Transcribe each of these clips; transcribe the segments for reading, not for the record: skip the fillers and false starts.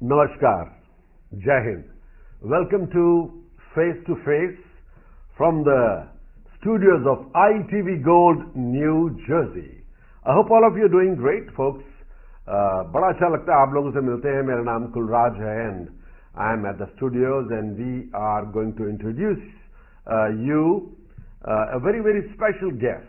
Namaskar, Jai Hind. Welcome to Face to Face from the studios of ITV Gold, New Jersey. I hope all of you are doing great, folks. बड़ा अच्छा लगता है आप लोगों से मिलते हैं. मेरा नाम कुलराज है and I am at the studios and we are going to introduce you a very, very special guest.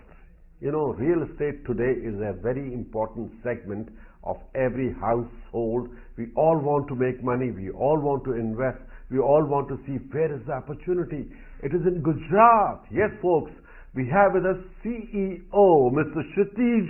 You know, real estate today is a very important segment of every household. We all want to make money. We all want to invest. We all want to see where is the opportunity. It is in Gujarat. Yes, folks, we have with us CEO, Mr. Kshitij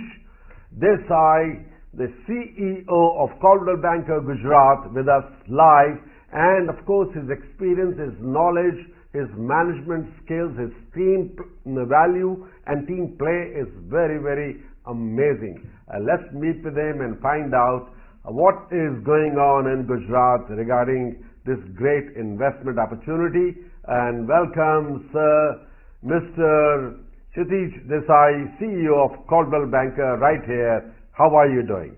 Desai, the CEO of Coldwell Banker Gujarat, with us live. And of course, his experience, his knowledge, his management skills, his team value and team play is very, very amazing. Let's meet with him and find out what is going on in Gujarat regarding this great investment opportunity. And welcome, sir, Mr. Kshitij Desai, CEO of Coldwell Banker, right here. How are you doing?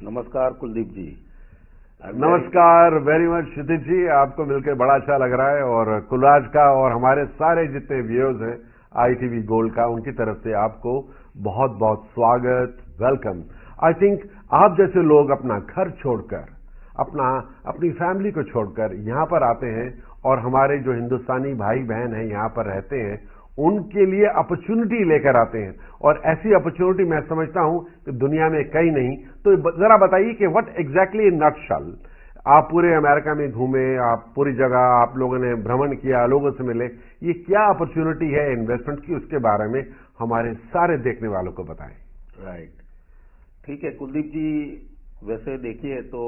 नमस्कार कुलदीप जी. नमस्कार, very much क्षितिज जी. आपको मिलकर बड़ा अच्छा लग रहा है और कुलराज का और हमारे सारे जितने व्यूअर्स हैं ITV गोल्ड का, उनकी तरफ से आपको बहुत बहुत स्वागत, वेलकम. आई थिंक आप जैसे लोग अपना घर छोड़कर, अपनी फैमिली को छोड़कर यहाँ पर आते हैं और हमारे जो हिंदुस्तानी भाई बहन हैं यहाँ पर रहते हैं, उनके लिए अपॉर्चुनिटी लेकर आते हैं. और ऐसी अपॉर्चुनिटी मैं समझता हूं कि दुनिया में कहीं नहीं. तो जरा बताइए कि व्हाट एग्जैक्टली इन नटशल. आप पूरे अमेरिका में घूमे, आप पूरी जगह आप लोगों ने भ्रमण किया, लोगों से मिले. ये क्या अपॉर्चुनिटी है इन्वेस्टमेंट की, उसके बारे में हमारे सारे देखने वालों को बताएं. राइट, ठीक है कुलदीप जी. वैसे देखिए तो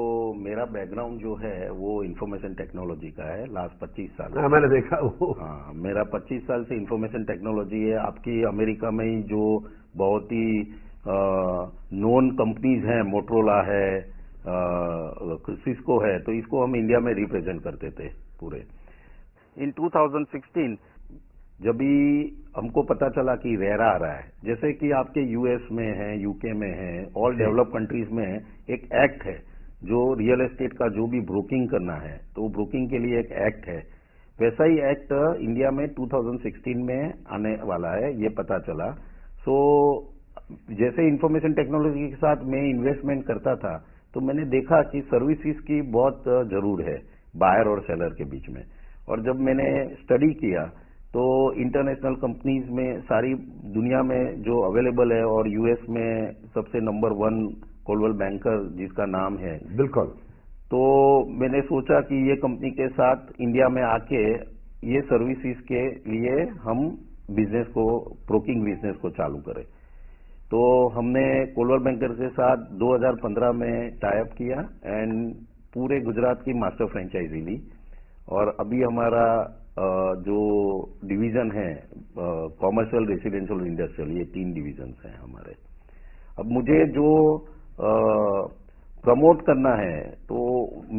मेरा बैकग्राउंड जो है वो इंफॉर्मेशन टेक्नोलॉजी का है. लास्ट 25 साल मैंने देखा वो. हाँ, मेरा 25 साल से इंफॉर्मेशन टेक्नोलॉजी है. आपकी अमेरिका में ही जो बहुत ही नोन कंपनीज हैं, मोटरोला है, सिस्को है, तो इसको हम इंडिया में रिप्रेजेंट करते थे पूरे. इन 2016 जब भी हमको पता चला कि रेरा आ रहा है, जैसे कि आपके यूएस में है, यूके में है, ऑल डेवलप कंट्रीज में एक एक्ट है जो रियल एस्टेट का जो भी ब्रोकिंग करना है तो ब्रोकिंग के लिए एक एक्ट है. वैसा ही एक्ट इंडिया में 2016 में आने वाला है, ये पता चला. सो जैसे इंफॉर्मेशन टेक्नोलॉजी के साथ मैं इन्वेस्टमेंट करता था तो मैंने देखा कि सर्विसेज की बहुत जरूर है बायर और सेलर के बीच में. और जब मैंने स्टडी किया तो इंटरनेशनल कंपनीज में सारी दुनिया में जो अवेलेबल है और यूएस में सबसे नंबर 1 कोल्डवेल बैंकर जिसका नाम है. बिल्कुल. तो मैंने सोचा कि ये कंपनी के साथ इंडिया में आके ये सर्विसेज के लिए हम बिजनेस को, ब्रोकिंग बिजनेस को चालू करें. तो हमने कोल्डवेल बैंकर के साथ 2015 में टाई अप किया एंड पूरे गुजरात की मास्टर फ्रेंचाइजी ली. और अभी हमारा जो डिवीजन है कॉमर्शियल, रेसिडेंशियल और इंडस्ट्रियल, ये 3 डिवीजन्स हैं हमारे. अब मुझे जो प्रमोट करना है तो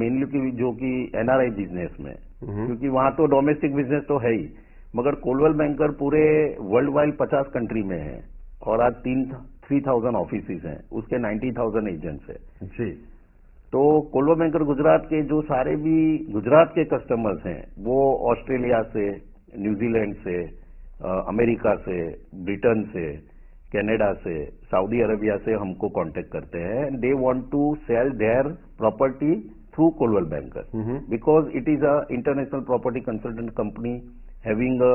मेनली जो कि एनआरआई बिजनेस में, क्योंकि वहां तो डोमेस्टिक बिजनेस तो है ही, मगर कोल्डवेल बैंकर पूरे वर्ल्ड वाइड 50 कंट्री में है और आज 3,000 ऑफिस हैं, उसके 90,000 एजेंट्स है जी. तो कोल्डवेल बैंकर गुजरात के जो सारे भी गुजरात के कस्टमर्स हैं वो ऑस्ट्रेलिया से, न्यूजीलैंड से, अमेरिका से, ब्रिटेन से, कनाडा से, सऊदी अरेबिया से हमको कांटेक्ट करते हैं. They want to sell their property through Coldwell Banker because it is a international property consultant company having a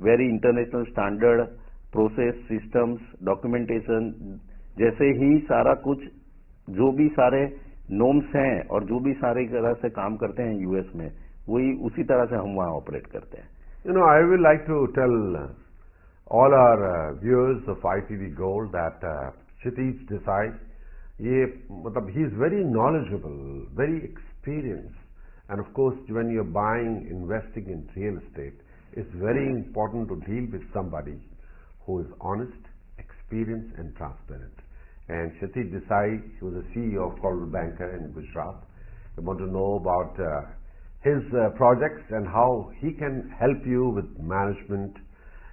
very international standard process, systems, documentation, जैसे ही सारा कुछ जो भी सारे नॉर्म्स हैं और जो भी सारी तरह से काम करते हैं यूएस में, वही उसी तरह से हम वहां ऑपरेट करते हैं. You know, I would like to tell all our viewers of ITV Gold that Kshitij Desai, he is very knowledgeable, very experienced, and of course, when you're buying, investing in real estate, it's very important to deal with somebody who is honest, experienced, and transparent. And Kshitij Desai, he was the CEO of Coldwell Banker in Gujarat. I want to know about his projects and how he can help you with management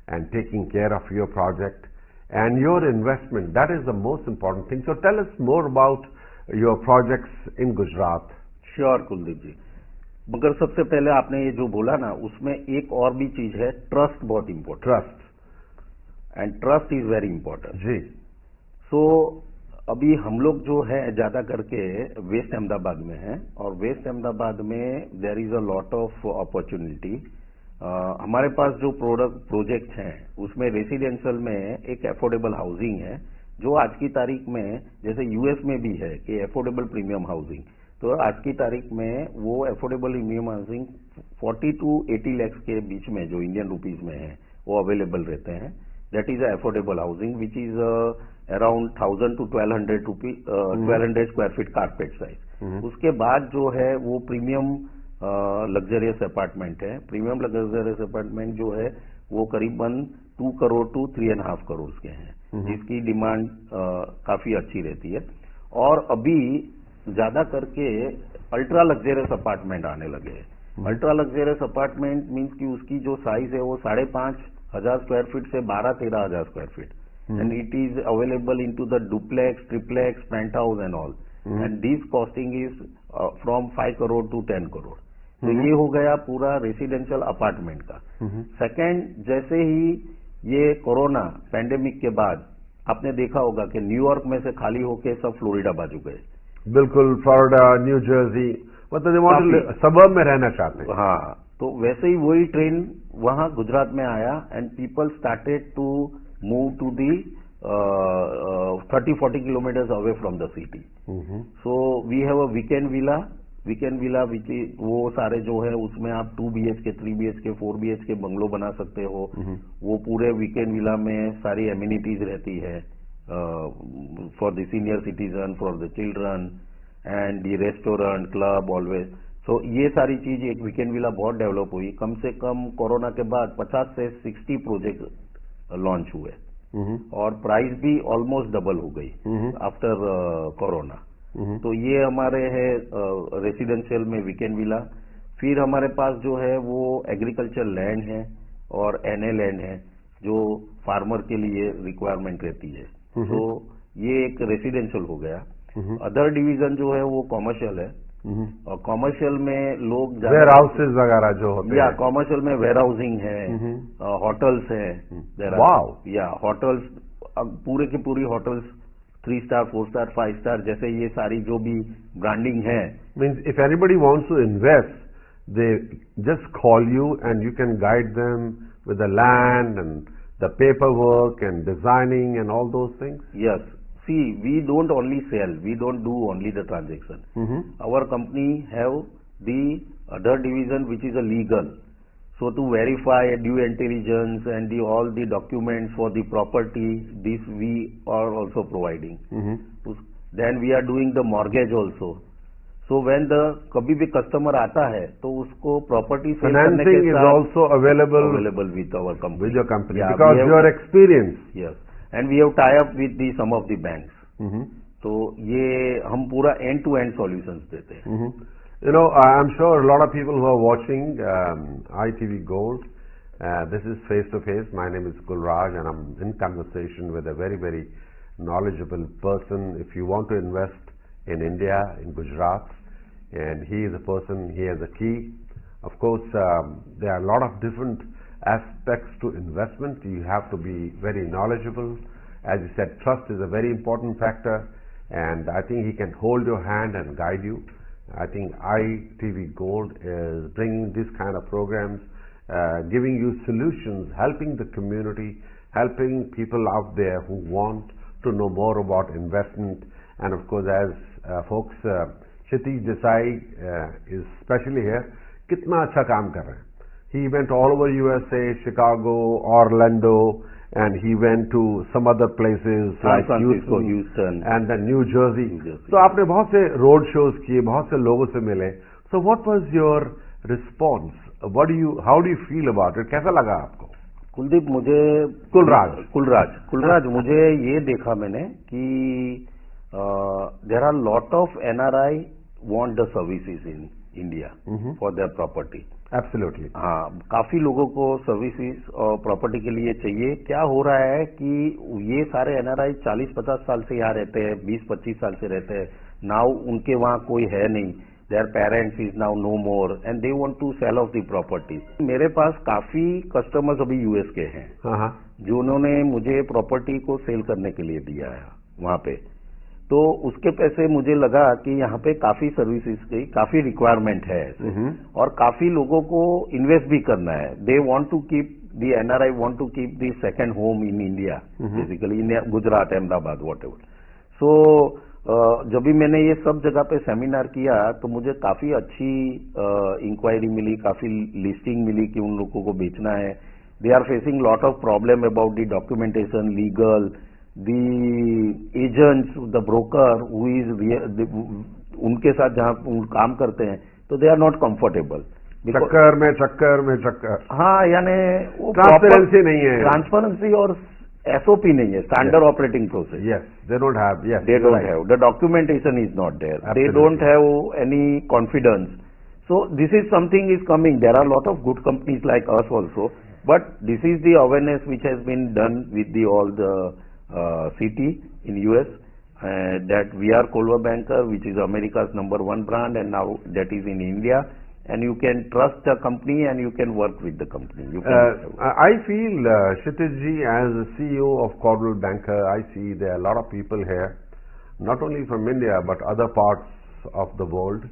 and taking care of your project and your investment. That is the most important thing. So tell us more about your projects in Gujarat, sure Kuldeep ji, मगर सबसे पहले आपने ये जो बोला ना, उसमें एक और भी चीज है, ट्रस्ट बहुत important. Trust and trust is very important जी। सो अभी हम लोग जो है ज्यादा करके वेस्ट अहमदाबाद में हैं, और वेस्ट अहमदाबाद में there is a lot of opportunity. हमारे पास जो प्रोजेक्ट हैं उसमें रेसिडेंशियल में एक अफोर्डेबल हाउसिंग है, जो आज की तारीख में जैसे यूएस में भी है कि अफोर्डेबल प्रीमियम हाउसिंग, तो आज की तारीख में वो affordable premium housing 40 to 80 lakh के बीच में जो इंडियन रुपीज में है वो अवेलेबल रहते हैं। That is affordable housing which is around 1000 to 1200 square feet carpet size. उसके बाद जो है वो प्रीमियम लग्जरियस अपार्टमेंट है। प्रीमियम लग्जरियस अपार्टमेंट जो है वो करीबन 2 करोड़ to 3.5 करोड़ के हैं, जिसकी डिमांड काफी अच्छी रहती है। और अभी ज्यादा करके अल्ट्रा लग्जरियस अपार्टमेंट आने लगे हैं। अल्ट्रा लग्जरियस अपार्टमेंट मीन्स कि उसकी जो साइज है वो 5,500 स्क्वायर फीट से 12-13,000 square feet, and it is available into the duplex, triplex, penthouse and all, and this costing is from 5 crore to 10 crore. तो ये हो गया पूरा रेसिडेंशियल अपार्टमेंट का। सेकंड, जैसे ही ये कोरोना पैंडेमिक के बाद आपने देखा होगा कि न्यूयॉर्क में से खाली होके सब फ्लोरिडा बाजू गए। बिल्कुल, फ्लोरिडा, न्यू जर्सी, मतलब सबब में रहना चाहते हैं। हाँ, तो वैसे ही वही ट्रेंड वहां गुजरात में आया, and people started to move to the 30-40 kilometres away from the city. So we have a weekend villa which वो सारे जो है उसमें आप 2 BHK, 3 BHK, 4 BHK बंगलो बना सकते हो। वो पूरे वीकेंड विला में सारी एमिनिटीज रहती है for the senior citizen, for the children, and the restaurant, club, always. So ये सारी चीज, एक वीकेंड विला बहुत डेवलप हुई। कम से कम कोरोना के बाद 50 से 60 प्रोजेक्ट लॉन्च हुए, और प्राइस भी ऑलमोस्ट डबल हो गई आफ्टर कोरोना। तो ये हमारे है रेसिडेंशियल में वीकेंड विला। फिर हमारे पास जो है वो एग्रीकल्चर लैंड है और एनए लैंड है, जो फार्मर के लिए रिक्वायरमेंट रहती है। तो ये एक रेसिडेंशियल हो गया। अदर डिवीजन जो है वो कॉमर्शियल है, और कॉमर्शियल में लोग वेयर हाउसेज वगैरह जो होते हैं, कॉमर्शियल में वेयर हाउसिंग है, होटल्स है, या होटल्स, अब पूरे की पूरी होटल्स 3 स्टार, 4 स्टार, 5 स्टार, जैसे ये सारी जो भी ब्रांडिंग है। Means if anybody wants to invest, they just call you and you can guide them with the land and the paperwork and designing and all those things? Yes. See, we don't only sell, we don't do only the transaction. Our company have the other division which is a legal. So to verify due intelligence and all the documents for the property, this we are also providing. Then we are doing the mortgage also. So when the कभी भी customer आता है तो उसको property financing is also available with our company. With your company, yeah, because your experience. Yes, and we have tie up with the some of the banks. तो ये हम पूरा end to end solutions देते हैं. You know, I'm sure a lot of people who are watching ITV Gold, this is face to face. My name is Kulraj, and I'm in conversation with a very, very knowledgeable person. If you want to invest in India, in Gujarat, and he is a person, he has a key. Of course, there are a lot of different aspects to investment. You have to be very knowledgeable. As you said, trust is a very important factor, and I think he can hold your hand and guide you. I think ITV Gold is bringing this kind of programs, giving you solutions, helping the community, helping people out there who want to know more about investment. And of course, as folks, Kshitij Desai is especially here. कितना अच्छा काम कर रहे हैं. He went all over USA, Chicago, Orlando, and he went to some other places like Houston, and then New Jersey. तो आपने बहुत से रोड शोज किए, बहुत से लोगों से मिले. So what was your response? How do you feel about it? कैसा लगा आपको? कुलदीप, मुझे कुलराज मुझे ये देखा मैंने कि there are lot of NRI want the services in India for their property. Absolutely. हाँ, काफी लोगों को सर्विसेज और प्रॉपर्टी के लिए चाहिए. क्या हो रहा है कि ये सारे NRI 40-50 साल से यहाँ रहते हैं, 20-25 साल से रहते हैं. नाउ उनके वहाँ कोई है नहीं, their parents is now no more and they want to sell off the property. मेरे पास काफी कस्टमर्स अभी यूएस के हैं जो उन्होंने मुझे प्रॉपर्टी को सेल करने के लिए दिया है वहां पे, तो उसके पैसे मुझे लगा कि यहाँ पे काफी सर्विसेज की काफी रिक्वायरमेंट है और काफी लोगों को इन्वेस्ट भी करना है. They want to keep the NRI want to keep the second home in India, basically in Gujarat, Ahmedabad, whatever. So जब भी मैंने ये सब जगह पे सेमिनार किया तो मुझे काफी अच्छी इंक्वायरी मिली, काफी लिस्टिंग मिली कि उन लोगों को बेचना है. They are facing lot of problem about the documentation, legal, the agents, the broker who is उनके साथ जहां काम करते हैं तो दे आर नॉट कंफर्टेबल. चक्कर में चक्कर. हाँ, यानी ट्रांसपेरेंसी नहीं है, ट्रांसपेरेंसी और SOP नहीं है, standard operating process. Yes, they don't have. Yes, they don't have. The documentation is not there. Absolutely. They don't have any confidence. So this is something is coming. There are a lot of good companies like us also, but this is the awareness which has been done with all the city in US that we are Coldwell Banker, which is America's #1 brand, and now that is in India. And you can trust the company and you can work with the company. I feel, Kshitij ji, as the CEO of Coldwell Banker, I see there are a lot of people here, not only from India, but other parts of the world,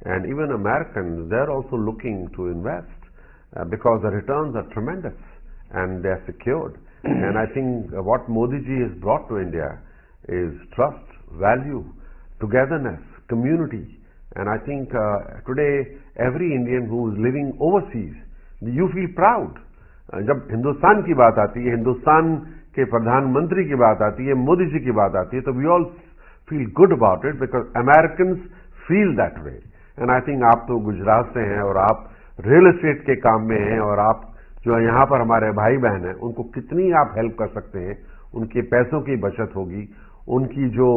and even Americans, they're also looking to invest because the returns are tremendous and they're secured. And I think what Modi ji has brought to India is trust, value, togetherness, community. And I think today every Indian who is living overseas, you feel proud. जब हिंदुस्तान की बात आती है, हिंदुस्तान के प्रधानमंत्री की बात आती है, मोदी जी की बात आती है, तो we all feel good about it because Americans feel that way. And I think आप तो गुजरात से हैं और आप रियल एस्टेट के काम में हैं और आप जो यहाँ पर हमारे भाई बहन हैं उनको कितनी आप हेल्प कर सकते हैं, उनके पैसों की बचत होगी, उनकी जो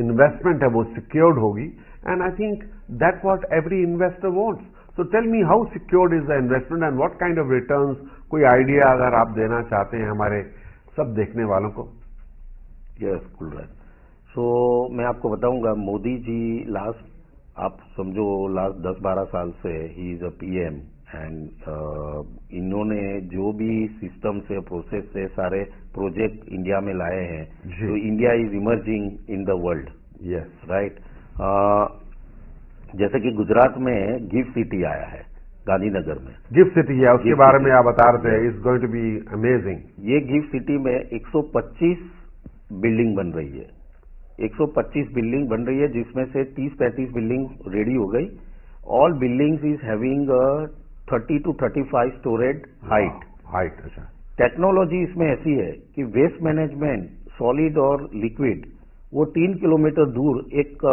इन्वेस्टमेंट है वो सिक्योर्ड होगी. And I think that's what every investor wants. So tell me, how secured is the investment and what kind of returns? कोई आइडिया अगर आप देना चाहते हैं हमारे सब देखने वालों को. Yes, Kulraj. So मैं आपको बताऊंगा, मोदी जी लास्ट, आप समझो लास्ट 10-12 साल से he is a PM and इन्होंने जो भी सिस्टम से, प्रोसेस से सारे प्रोजेक्ट इंडिया में लाए हैं, तो India is emerging in the world. Yes, right. जैसे कि गुजरात में गिफ्ट सिटी आया है, गांधीनगर में गिफ्ट सिटी है, उसके बारे में आप बता रहे थे. It's going to be amazing. ये गिफ्ट सिटी में 125 बिल्डिंग बन रही है. 125 बिल्डिंग बन रही है जिसमें से 30-35 बिल्डिंग रेडी हो गई. All buildings is having 30 to 35 storage height. अच्छा. टेक्नोलॉजी इसमें ऐसी है कि वेस्ट मैनेजमेंट, सॉलिड और लिक्विड, वो 3 किलोमीटर दूर एक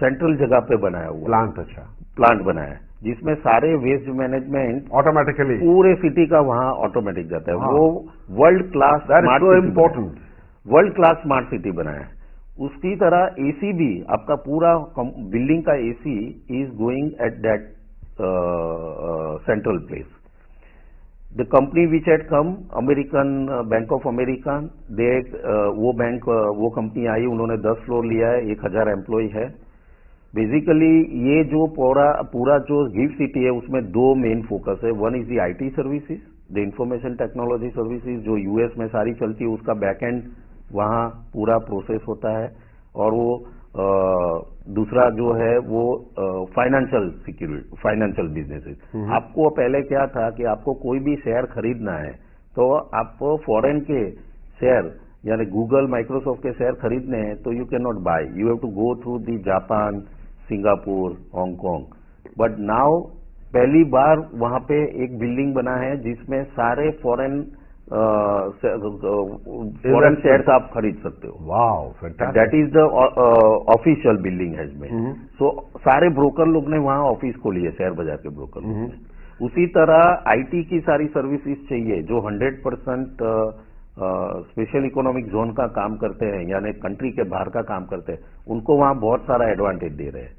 सेंट्रल जगह पे बनाया हुआ प्लांट. अच्छा, प्लांट बनाया है जिसमें सारे वेस्ट मैनेजमेंट ऑटोमेटिकली पूरे सिटी का वहां ऑटोमेटिक जाता है. वो world class world class smart city बनाया है. उसकी तरह एसी भी, आपका पूरा बिल्डिंग का AC is going at that central place. The company which had come, American Bank of America, वो बैंक, वो कंपनी आई, उन्होंने 10 फ्लोर लिया है, 1000 एम्प्लॉय है. बेसिकली ये जो पूरा जो गिफ्ट सिटी है उसमें 2 मेन फोकस है. One is the IT services, the information technology services जो यूएस में सारी चलती है, उसका बैकएंड वहां पूरा प्रोसेस होता है. और वो दूसरा जो है वो फाइनेंशियल सिक्योरिटी, फाइनेंशियल बिजनेसेस. आपको पहले क्या था कि आपको कोई भी शेयर खरीदना है तो आपको फॉरेन के शेयर यानी गूगल, माइक्रोसॉफ्ट के शेयर खरीदने हैं तो you can not buy, you have to go through the Japan, Singapore, Hong Kong. But now पहली बार वहां पे एक बिल्डिंग बना है जिसमें सारे फॉरेन शेयर्स आप खरीद सकते हो. Wow, fantastic. That is the official building has been. So सारे ब्रोकर लोग ने वहां ऑफिस खोली है, शेयर बाजार के ब्रोकर लोग ने. उसी तरह IT की सारी सर्विसेज चाहिए जो 100% स्पेशल इकोनॉमिक जोन का काम करते हैं, यानी कंट्री के बाहर का काम करते हैं, उनको वहां बहुत सारा एडवांटेज दे रहे हैं.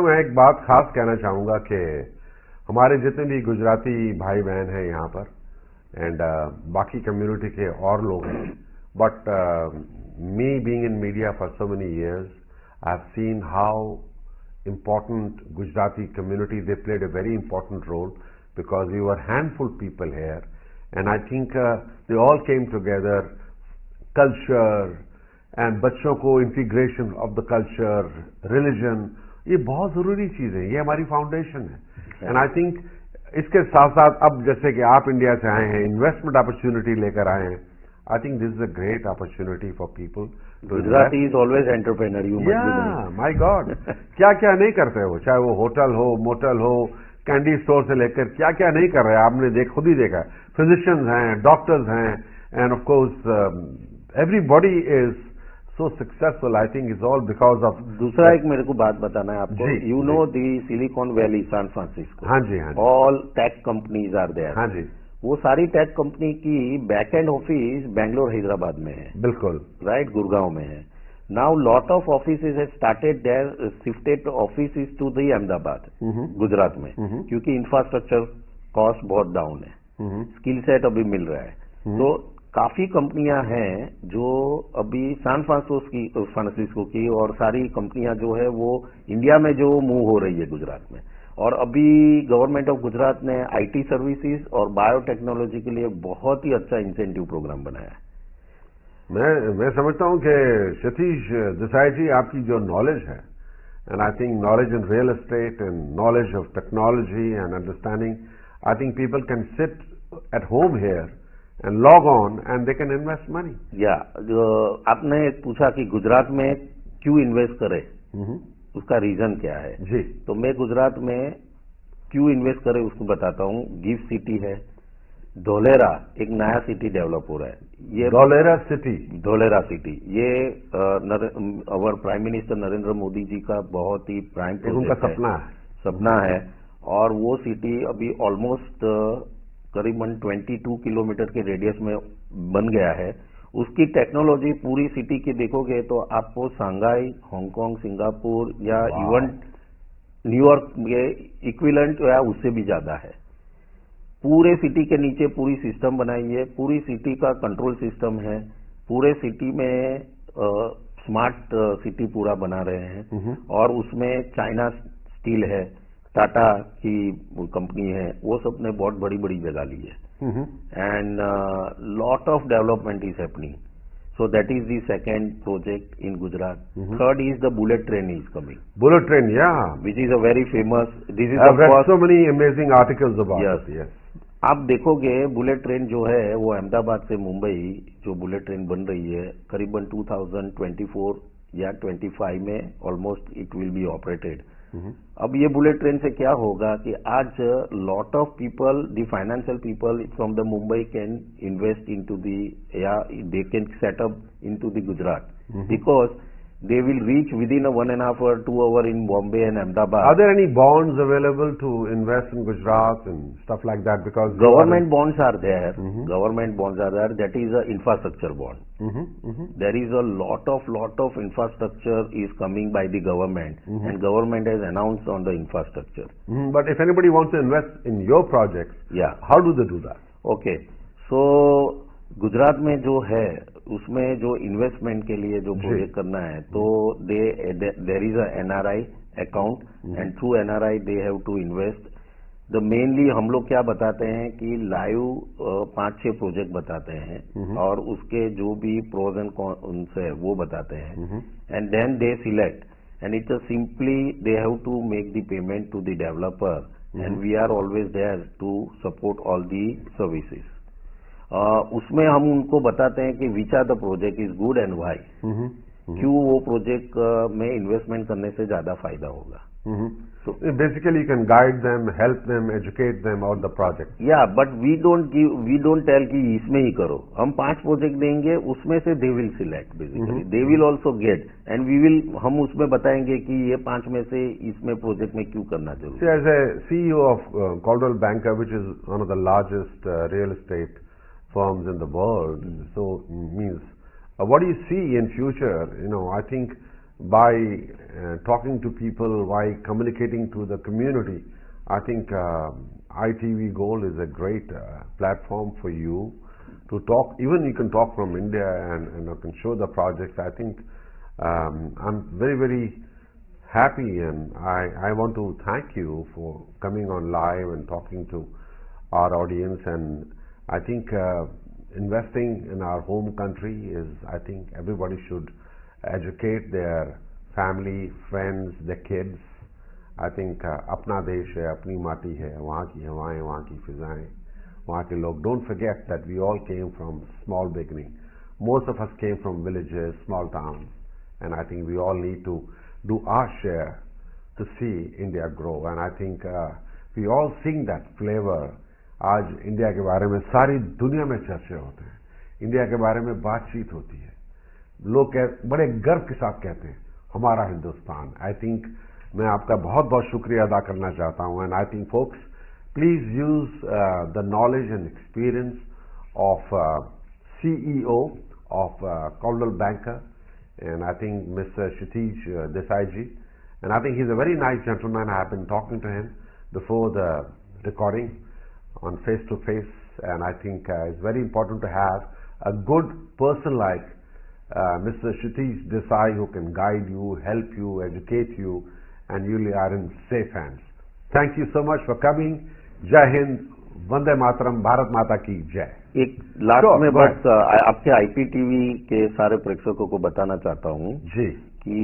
मैं एक बात खास कहना चाहूंगा कि हमारे जितने भी गुजराती भाई बहन हैं यहाँ पर एंड बाकी कम्युनिटी के और लोग हैं, but me being in media for so many years, I've seen how important Gujarati community. They played a very important role because we were handful people here, and I think they all came together. Culture and बच्चों को integration of the culture, religion, ये बहुत जरूरी चीज है, ये हमारी foundation है. And I think इसके साथ साथ अब जैसे कि आप इंडिया से आए हैं, इन्वेस्टमेंट अपॉर्चुनिटी लेकर आए हैं, I think this is a great opportunity for people. Gujarati is always entrepreneur. You must be Yeah, my God. क्या क्या नहीं करते हो, चाहे वो होटल हो, मोटल हो, कैंडी स्टोर से लेकर क्या क्या नहीं कर रहे हैं, आपने खुद ही देखा. फिजिशियंस हैं, डॉक्टर्स हैं, end of course everybody is so successful. I think it's all because of. दूसरा एक मेरे को बात बताना है आपको. You know the Silicon Valley, San Francisco. हाँ जी, हाँ जी. All tech companies are there. हाँ जी. वो सारी टेक कंपनी की back end office Bangalore Hyderabad में है. बिल्कुल. राइट, गुड़गांव में है. Now lot of offices have started there, shifted offices to the Ahmedabad, Gujarat में, क्योंकि इंफ्रास्ट्रक्चर कॉस्ट बहुत डाउन है, स्किल सेट अभी मिल रहा है. तो काफी कंपनियां हैं जो अभी सैन फ्रांसिस्को की और सारी कंपनियां जो है वो इंडिया में जो मूव हो रही है गुजरात में. और अभी गवर्नमेंट ऑफ गुजरात ने आईटी सर्विसेज और बायोटेक्नोलॉजी के लिए बहुत ही अच्छा इंसेंटिव प्रोग्राम बनाया है. मैं समझता हूं कि सतीश देसाई जी, आपकी जो नॉलेज है, and I think knowledge in real estate and knowledge of technology and understanding, I think people can sit at home here and log on and they can invest money. आपने पूछा कि गुजरात में क्यों इन्वेस्ट करें, उसका reason क्या है जी. तो मैं गुजरात में क्यों इन्वेस्ट करें उसको बताता हूँ. गिफ्ट सिटी है, धोलेरा एक नया सिटी डेवलप हो रहा है. ये धोलेरा सिटी ये our prime minister Narendra Modi ji का बहुत ही प्राइम प्रोजेक्ट है, सपना है. और वो सिटी अभी ऑलमोस्ट करीबन 22 किलोमीटर के रेडियस में बन गया है. उसकी टेक्नोलॉजी पूरी सिटी की देखोगे तो आपको शंघाई, हांगकांग, सिंगापुर या इवन न्यूयॉर्क के इक्विवेलेंट या उससे भी ज्यादा है. पूरे सिटी के नीचे पूरी सिस्टम बनाई है, पूरी सिटी का कंट्रोल सिस्टम है, पूरे सिटी में स्मार्ट सिटी पूरा बना रहे हैं. और उसमें चाइना स्टील है, टाटा की कंपनी है, वो सब ने बहुत बड़ी बड़ी जगह ली है. And lot of development is happening. So that is the second project in Gujarat. Third is the bullet train is coming. Bullet train, या, which is a very famous. This is so many amazing articles about it. आप देखोगे bullet train जो है वो अहमदाबाद से मुंबई जो bullet train बन रही है करीबन 2024 या 25 में almost it will be operated. अब ये बुलेट ट्रेन से क्या होगा कि आज lot of people, the financial people from the Mumbai can invest into the, या they can set up into the Gujarat, because they will reach within a 1.5 or 2 hour in Bombay and Ahmedabad. Are there any bonds available to invest in Gujarat and stuff like that? Because government bonds are there. Government bonds are there. That is a infrastructure bond. There is a lot of infrastructure is coming by the government, and government has announced on the infrastructure. But if anybody wants to invest in your projects, how do they do that? Okay, so Gujarat में जो है उसमें जो investment के लिए जो project करना है तो there is a NRI account and through NRI they have to invest. The mainly हम लोग क्या बताते हैं कि लाइव 5-6 प्रोजेक्ट बताते हैं और उसके जो भी प्रोज एंड कॉन्स है वो बताते हैं, and then they select, and it's simply they have to make the payment to the developer, and we are always there to support all the services. उसमें हम उनको बताते हैं कि which are the project is good and why, क्यों वो project में investment करने से ज्यादा फायदा होगा. So basically you can guide them, help them, educate them about the project. Yeah, but we don't tell कि इसमें ही करो. हम 5 प्रोजेक्ट देंगे, उसमें से they will select basically. They will also get, and हम उसमें बताएंगे कि ये 5 में से इसमें प्रोजेक्ट में क्यों करना जरूरी. See, as a CEO of Coldwell Banker, which is one of the largest real estate firms in the world, so means what do you see in future? I think by talking to people, by communicating to the community, I think ITV Gold is a great platform for you to talk. Even you can talk from India and can show the projects. I think I'm very, very happy, and I want to thank you for coming on live and talking to our audience. And I think investing in our home country is, I think everybody should educate their family, friends, their kids. I think अपना देश है, अपनी माटी है, वहाँ की हवाएं, वहाँ की फिजाएं, वहाँ के लोग. Don't forget that we all came from small beginning. Most of us came from villages, small towns, and I think we all need to do our share to see India grow. And I think we all sing that flavor. आज India के बारे में सारी दुनिया में चर्चे होते हैं, इंडिया के बारे में बातचीत होती है, लोग बड़े गर्व के साथ कहते हैं हमारा हिंदुस्तान. आई थिंक मैं आपका बहुत बहुत शुक्रिया अदा करना चाहता हूं. And I think folks, please use the knowledge and experience of CEO of Coldwell Banker, and I think Mr. Kshitij Desai ji, and I think he's a very nice gentleman. I have been talking to him before the recording on face to face, and I think it's very important to have a good person like Mr. Kshitij Desai who can guide you, help you, educate you, and you are in safe hands. Thank you so much for coming. Jai Hind, Vande Mataram, Bharat माता की जय. एक last में बस आपके IPTV के सारे प्रेक्षकों को बताना चाहता हूँ जी कि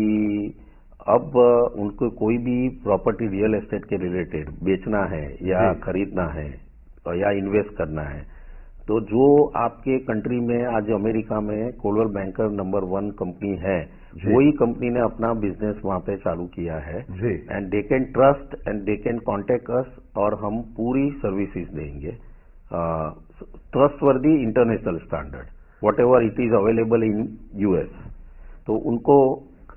अब उनको कोई भी प्रॉपर्टी रियल एस्टेट के रिलेटेड बेचना है या खरीदना है या इन्वेस्ट करना है, तो जो आपके कंट्री में आज अमेरिका में कोल्डवेल बैंकर नंबर 1 कंपनी है, वही कंपनी ने अपना बिजनेस वहां पे चालू किया है. And they can trust and they can contact us, और हम पूरी सर्विसेज देंगे trustworthy international standard, what ever it is available in US. तो उनको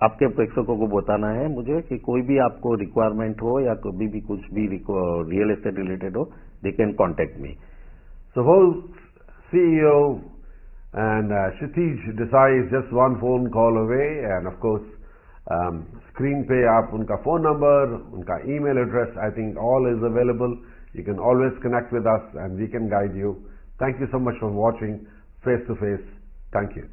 आपके प्रेक्षकों को बताना है मुझे कि कोई भी आपको रिक्वायरमेंट हो या कभी भी कुछ भी रियल एस्टेट रिलेटेड हो, they can contact me. Suppose CEO and Kshitij Desai is just one phone call away, and of course screen पे आप उनका phone number, उनका email address, I think all is available. You can always connect with us and we can guide you. Thank you so much for watching Face to Face. Thank you.